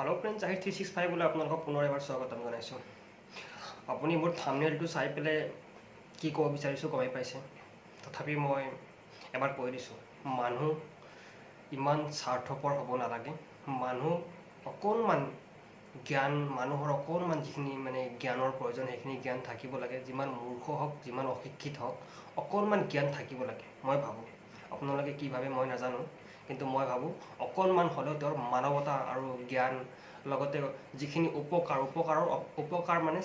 Hello friends I 365 बोले আপোনালোকক পুনৰ এবাৰ স্বাগতম জনাইছোঁ। আপুনি মোৰ থাম্বনেইলটো চাই পেলাই কি ক'ব বিচাৰিছোঁ গমেই পাইছে। তথাপি মই এবাৰ কৈ দিছোঁ, মানুহ ইমান স্বাৰ্থপৰ হ'ব নালাগে। মানুহ অকণমান জ্ঞান, মানুহৰ অকণমান যিখিনি জ্ঞানৰ প্ৰয়োজন সেইখিনি জ্ঞান থাকিব লাগে। যিমান মূৰ্খ হওক, যিমান অশিক্ষিত হওক, অকণমান জ্ঞান থাকিব লাগে। মই ভাবোঁ, আপোনালোকে কি ভাবে মই নাজানো, কিন্তু মই ভাবোঁ অকণমান হ'লেও তেওঁৰ মানৱতা আৰু জ্ঞান লগতে যিখিনি উপকাৰ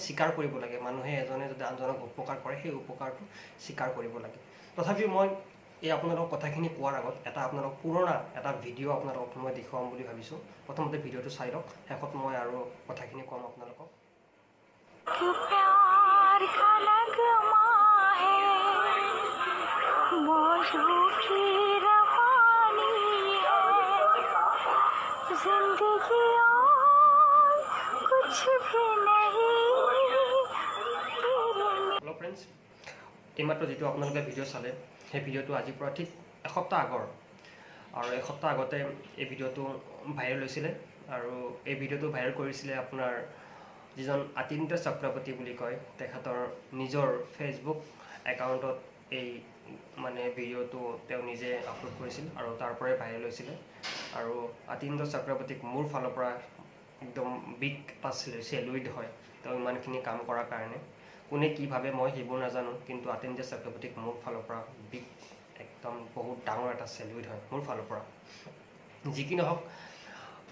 স্বীকাৰ কৰিব লাগে। মানুহে এজনে যদি আনজনক উপকাৰ কৰে সেই উপকাৰটো স্বীকাৰ কৰিব লাগে। তথাপিও মই এই আপোনালোকক কথাখিনি কোৱাৰ আগত আপোনালোক পুৰণা এটা ভিডিঅ' আপোনালোকক মই দেখুৱাম বুলি ভাবিছোঁ। প্ৰথমতে ভিডিঅ'টো চাই লওক, শেষত মই আৰু কথাখিনি ক'ম আপোনালোকক। হেল্ল' ফ্ৰেণ্ডছ, এইমাত্ৰ যিটো আপোনালোকে ভিডিঅ' চালে সেই ভিডিঅ'টো আজিৰ পৰা ঠিক এসপ্তাহ আগৰ, আৰু এসপ্তাহ আগতে এই ভিডিঅ'টো ভাইৰেল হৈছিলে। আৰু এই ভিডিঅ'টো ভাইৰেল কৰিছিলে আপোনাৰ যিজন আতীন্দ্ৰ চক্ৰৱৰ্তী বুলি কয়, তেখেতৰ নিজৰ ফেচবুক একাউণ্টত এই ভিডিঅ'টো তেওঁ নিজে আপলোড কৰিছিল আৰু তাৰ পৰাই ভাইৰেল হৈছিলে। আৰু আতীন্দ্ৰ চক্ৰৱৰ্তীক মোৰ ফালৰ পৰা একদম বিগ এটা চেলুইড হয়, তেওঁ ইমানখিনি কাম কৰাৰ কাৰণে। কোনে কি ভাবে মই সেইবোৰ নাজানো, কিন্তু আতীন্দ্ৰ চক্ৰৱৰ্তীক মোৰ ফালৰ পৰা বিগ একদম বহুত ডাঙৰ এটা চেলুইড হয় মোৰ ফালৰ পৰা। যি কি নহওক,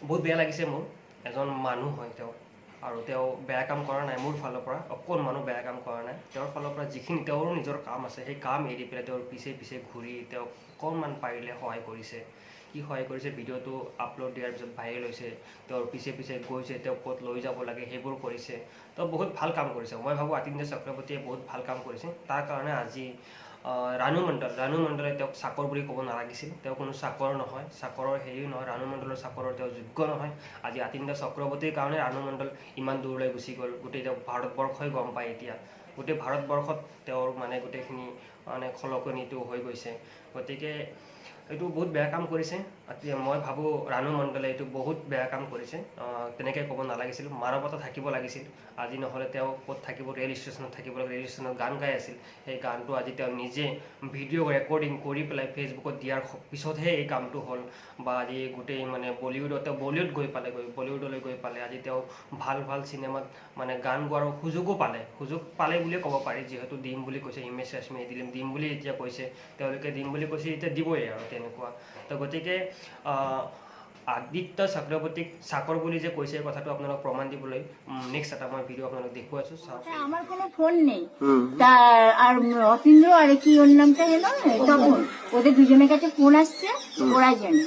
বহুত বেয়া লাগিছে মোৰ। এজন মানুহ হয় তেওঁ, আৰু তেওঁ বেয়া কাম কৰা নাই মোৰ ফালৰ পৰা, অকণমানো বেয়া কাম কৰা নাই। তেওঁৰ ফালৰ পৰা যিখিনি তেওঁৰ নিজৰ কাম আছে সেই কাম এৰি পেলাই তেওঁৰ পিছে পিছে ঘূৰি তেওঁক অকণমান পাৰিলে সহায় কৰিছে। কি সহায় কৰিছে, ভিডিঅ'টো আপলোড দিয়াৰ পিছত ভাইৰেল হৈছে, তেওঁৰ পিছে পিছে গৈছে, তেওঁক ক'ত লৈ যাব লাগে সেইবোৰ কৰিছে। তেওঁ বহুত ভাল কাম কৰিছে। মই ভাবোঁ আতীন্দ্ৰ চক্ৰৱৰ্তীয়ে বহুত ভাল কাম কৰিছে। তাৰ কাৰণে আজি ৰানু মণ্ডলে তেওঁক চাকৰ বুলি ক'ব নালাগিছিল। তেওঁ কোনো চাকৰ নহয়, চাকৰৰ হেৰিও নহয়, ৰানু মণ্ডলৰ চাকৰৰ তেওঁ যোগ্য নহয়। আজি আতীন্দ্ৰ চক্ৰৱৰ্তীৰ কাৰণে ৰানু মণ্ডল ইমান দূৰলৈ গুচি গ'ল। গোটেই তেওঁ ভাৰতবৰ্ষই গম পায় এতিয়া, গোটেই ভাৰতবৰ্ষত তেওঁৰ গোটেইখিনি খলকনিটো হৈ গৈছে। গতিকে এইটো বহুত বেয়া কাম কৰিছে। মই ভাবোঁ ৰানু মণ্ডলে এইটো বহুত বেয়া কাম কৰিছে। তেনেকৈ ক'ব নালাগিছিল, মানৱতা থাকিব লাগিছিল। আজি নহ'লে তেওঁ ক'ত থাকিব, ৰেল ষ্টেচনত থাকিব লাগে। ৰেল ষ্টেচনত গান গাই আছিল, সেই গানটো আজি তেওঁ নিজে ভিডিঅ' ৰেকৰ্ডিং কৰি পেলাই ফেচবুকত দিয়াৰ পিছতহে এই কামটো হ'ল। বা আজি গোটেই বলিউডলৈ গৈ পালে। আজি তেওঁ ভাল ভাল চিনেমাত গান গোৱাৰ সুযোগ পালে বুলিয়ে ক'ব পাৰি, যিহেতু দিম বুলি কৈছে। হিমেশ ৰেশমিয়াই দিম বুলি এতিয়া কৈছে, তেওঁলোকে দিম বুলি কৈছে, এতিয়া দিবই আৰু তেনেকুৱা। তো গতিকে আদিত্য চক্ৰৱৰ্তীক চাকৰ বুলি যে কৈছে, এই কথাটো আপোনালোক প্ৰমাণ দিবলৈ নেক্সট এটা মই ভিডিও আপনাদেৰ দেখুৱাইছো। আমার কোনো ফোন নেই, আর অতীন্দ্র আর কি ওর নামটা হলো তখন ওদের দুজনের কাছে ফোন আসছে, ওরাই জানে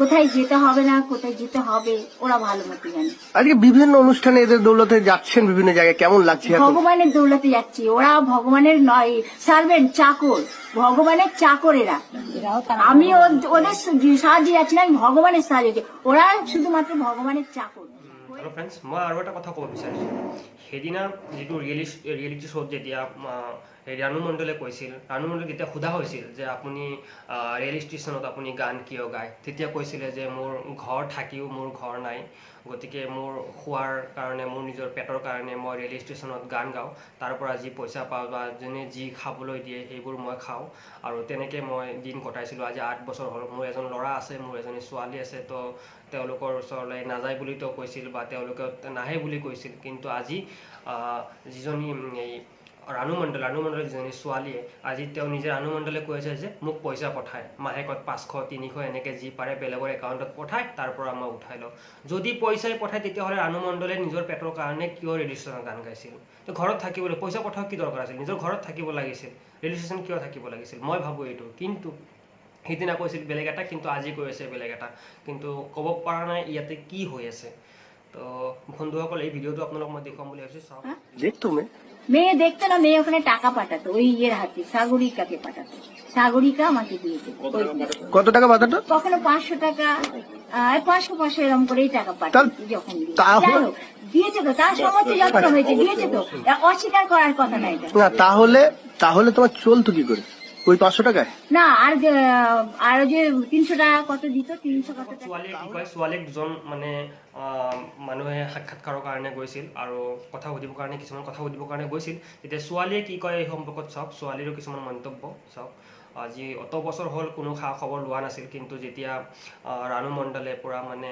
কোথায় যেতে হবে না কোথায় যেতে হবে, ওরা ভালো মতো জানে। আজকে বিভিন্ন অনুষ্ঠানে এদের দৌলতে যাচ্ছেন বিভিন্ন জায়গায়, কেমন লাগছে? ভগবানের দৌলতে যাচ্ছি, ওরা ভগবানের নয়, সার্ভেন্ট, চাকর, ভগবানের চাকর এরা। আমি ওদের সাহায্যে যাচ্ছি না, আমি ভগবানের সাহায্যে, ওরা শুধুমাত্র ভগবানের চাকর। হেল্ল' ফ্ৰেণ্ডছ, মই আৰু এটা কথা ক'ব বিচাৰিছোঁ। সেইদিনা যিটো ৰিয়েলিটি শ্ব'ত যেতিয়া ৰানু মণ্ডলে কৈছিল, ৰানু মণ্ডলক যেতিয়া সোধা হৈছিল যে আপুনি ৰেল ষ্টেচনত আপুনি গান কিয় গায়, তেতিয়া কৈছিলে যে মোৰ ঘৰ থাকিও মোৰ ঘৰ নাই, গতিকে মোৰ খোৱাৰ কাৰণে, মোৰ নিজৰ পেটৰ কাৰণে মই ৰেল ষ্টেচনত গান গাওঁ। তাৰ পৰা যি পইচা পাওঁ বা যোনে যি খাবলৈ দিয়ে সেইবোৰ মই খাওঁ, আৰু তেনেকৈ মই দিন কটাইছিলোঁ। আজি 8 বছৰ হ'ল। মোৰ এজন ল'ৰা আছে, মোৰ এজনী ছোৱালী আছে। তো তেওঁলোকৰ ওচৰলৈ নাযায় বুলি তেওঁ কৈছিল, বা তেওঁলোকে নাহে বুলি কৈছিল। কিন্তু আজি যিজনী এই ৰানু মণ্ডলৰ যিজনী ছোৱালীয়ে, আজি তেওঁ নিজে ৰানু মণ্ডলে কৈছে যে মোক পইচা পঠায়, মাহেকত 500 300 এনেকৈ যি পাৰে বেলেগৰ একাউণ্টত পঠায়, তাৰ পৰা মই উঠাই লওঁ। যদি পইচাই পঠায় তেতিয়াহ'লে ৰানু মণ্ডলে নিজৰ পেটৰ কাৰণে কিয় ৰেল ষ্টেচনত গান গাইছিল? তো ঘৰত থাকিবলৈ পইচা পঠাওক কি দৰকাৰ আছিল? নিজৰ ঘৰত থাকিব লাগিছিল, ৰেল ষ্টেচন কিয় থাকিব লাগিছিল? মই ভাবোঁ এইটো। কিন্তু সেইদিনা কৈছিল বেলেগ এটা, কিন্তু আজি কৈ আছে বেলেগ এটা। কিন্তু ক'ব পৰা নাই ইয়াতে কি হৈ আছে। তো বন্ধুসকল, এই ভিডিওটো আপোনালোক মই দেখুৱাম বুলি ভাবিছোঁ। চাওক। দেখতো মেয়ে দেখতো না, মেয়ে ওখানে টাকা পাঠাতো, ওই ইয়ের হাতে সাগরিকাকে পাঠাতো, সাগরিকা আমাকে দিয়েছে। কত টাকা পাঠাতো? কখনো 500 টাকা, 500 এরকম করেই টাকা পাঠাতো। যখন দিয়েছে তো, তার সমস্ত যত্ন হয়েছে, দিয়েছে তো, অস্বীকার করার কথা নাই। না তাহলে তোমার চলতো কি করে? ওই 500 টাকায়? না আর যে 300 টাকা কত দিত, 300 কত টাকা। ছোৱালীয়ে কি কয়, ছোৱালীক দুজন মানে মানুহে সাক্ষাৎকাৰৰ কাৰণে গৈছিল আৰু কথা সুধিবৰ কাৰণে, কিছুমান কথা সুধিবৰ কাৰণে গৈছিল। তেতিয়া ছোৱালীয়ে কি কয় এই সম্পৰ্কত চাওক, ছোৱালীৰো কিছুমান মন্তব্য চাওক। আজি অত বছৰ হ'ল কোনো খা খবৰ লোৱা নাছিল, কিন্তু যেতিয়া ৰাণু মণ্ডলে পূৰা মানে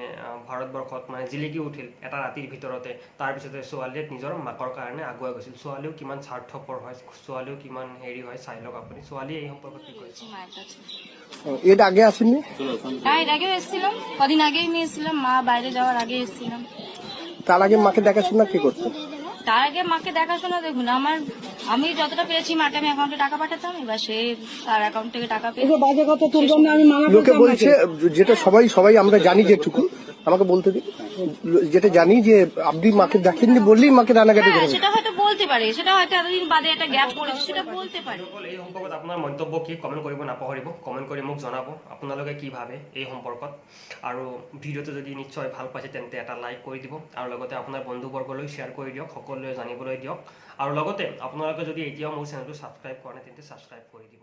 ভাৰতবৰ্ষত মানে জিলিকি উঠিল এটা ৰাতিৰ ভিতৰতে, তাৰপিছতে ছোৱালীয়ে নিজৰ মাকৰ কাৰণে আগুৱাই গৈছিল। ছোৱালীও কিমান স্বাৰ্থপৰ হয়, ছোৱালীও কিমান হেৰি হয়, চাই লওক আপুনি। ছোৱালীয়ে এই সম্পৰ্কত কি কৈছে। এর আগে আসেননি? হ্যাঁ, এর আগেও এসেছিলাম, কদিন আগেই আমি এসেছিলাম, মা বাইরে যাওয়ার আগে এসেছিলাম। তার আগে মাকে দেখাশোনা কে করতো? তার আগে মাকে দেখাশোনা দেখুন, আমি যতটা পেয়েছি মাকে আমি অ্যাকাউন্টে টাকা পাঠাতাম, এবার সে তার অ্যাকাউন্ট থেকে টাকা পেয়ে লোকে বলছে, যেটা সবাই আমরা জানি, যেটুকু আমাকে বলতে দিন, যেটা জানি যে আপনি মাকে দেখেননি বললেই মাকে রান্নাঘাটে হ্যাঁ, ধরে। সেটা হয়তো বলতে পারে, সেটা হয়তো এতদিন বাদে একটা গ্যাপ পড়েছে, সেটা বলতে পারে। এই সম্পৰ্কত আপোনাৰ মন্তব্য কি, কমেণ্ট কৰিব নাপাহৰিব। কমেণ্ট কৰি মোক জনাব আপোনালোকে কি ভাবে এই সম্পৰ্কত। আৰু ভিডিঅ'টো যদি নিশ্চয় ভাল পাইছে তেন্তে এটা লাইক কৰি দিব, আৰু লগতে আপোনাৰ বন্ধুবৰ্গলৈ শ্বেয়াৰ কৰি দিয়ক, সকলোৱে জানিবলৈ দিয়ক। আৰু লগতে আপোনালোকে যদি এতিয়াও মোৰ চেনেলটো ছাবস্ক্ৰাইব কৰা নাই তেন্তে ছাবস্ক্ৰাইব কৰি দিব।